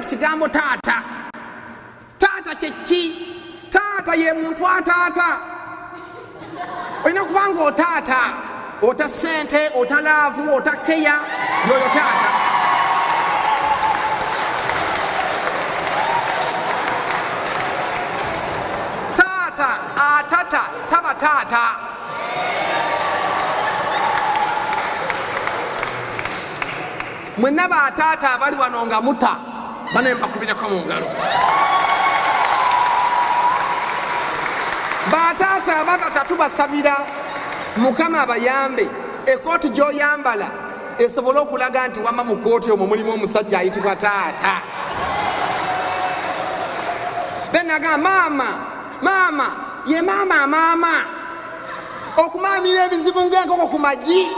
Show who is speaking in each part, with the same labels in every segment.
Speaker 1: ku kigambo taata. Taata kye ki? Taata ye muntu ataata. Olina kubanga otaata, ota ssente, ota laavu, ota keya, yoyo taata. Taata atata taba taata. Mwenna bataata abali wano nga muta bane mbakubireko mu ngalo. Bataata abatata tubasabira Mukama abayambe ekooti gy'oyambala esobole okulaga nti wamma mu kooti omwo mulimu omusajja ayitibwa taata. Benaga maama ye maama okumaamira ebizibu ng'enkoko ku magi.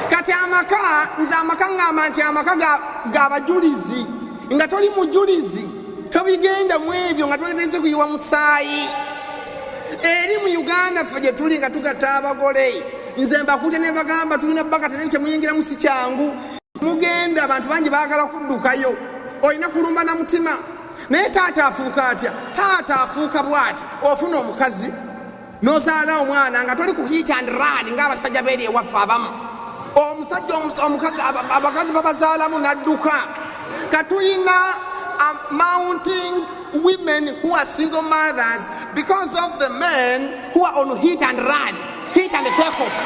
Speaker 1: Kati amaka nze amaka ngamba nti amaka g'abajulizi nga toli mujulizi tobigenda mu ebyo nga twetereze kuyiwa musaayi. Eri mu Uganda ffe gye tuli nga tugatta abagole nze mbakute ne bagamba tulina bakata ne temuyingiramu si kyangu. Mugenda abantu bangi baagala kuddukayo olina kulumba na mutima. Naye taata afuuka atya? Taata afuuka bw'ati ofuna omukazi n'ozaala omwana nga toli ku hit and run ng'abasajja beeri ewaffe abamu. Omusajja omukazi abakazi babazaalamu n'adduka. Katuyina mounting women who are single mothers because of the men who are on hit and run, hit and take off.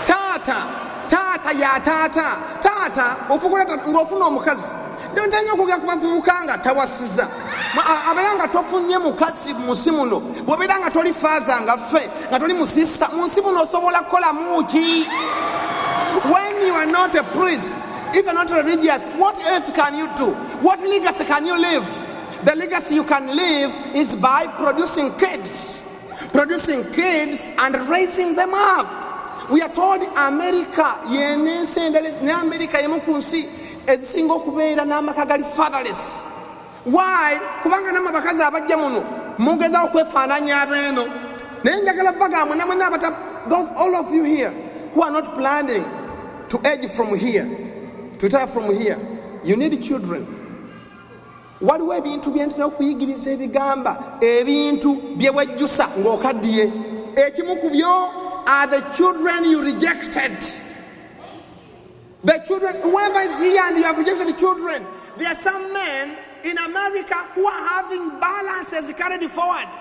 Speaker 1: Taata ya taata ofukula ng'ofuna omukazi. Ntanya okugera ku bavubuka nga tawasiza. Abeera nga tofunye mukazi mu nsi muno, bw'obeera nga toli faaza nga ffe, nga toli musista, mu nsi muno osobola kukola muki? When you are not a priest, if you are not religious, what else can you do? What legacy can you leave? The legacy you can live is by producing kids and raising them up. We are told America ne America yemu ku nsi ezisinga okubeera n'amaka gali fatherless. Why? Kubanga nama bakazi abajja muno mugeza okwefaananya abeeno. Naye njagala bagamba namwe n'abata, all of you here who are not planning to age from here, to retire from here, you need children. Waliwo ebintu byentera okuyigiriza ebigamba ebintu byewejjusa ng'okaddiye. Ekimu ku byo are the children you rejected. The children, whoever is here and you have rejected children, there are some men in America who are having balances carried forward.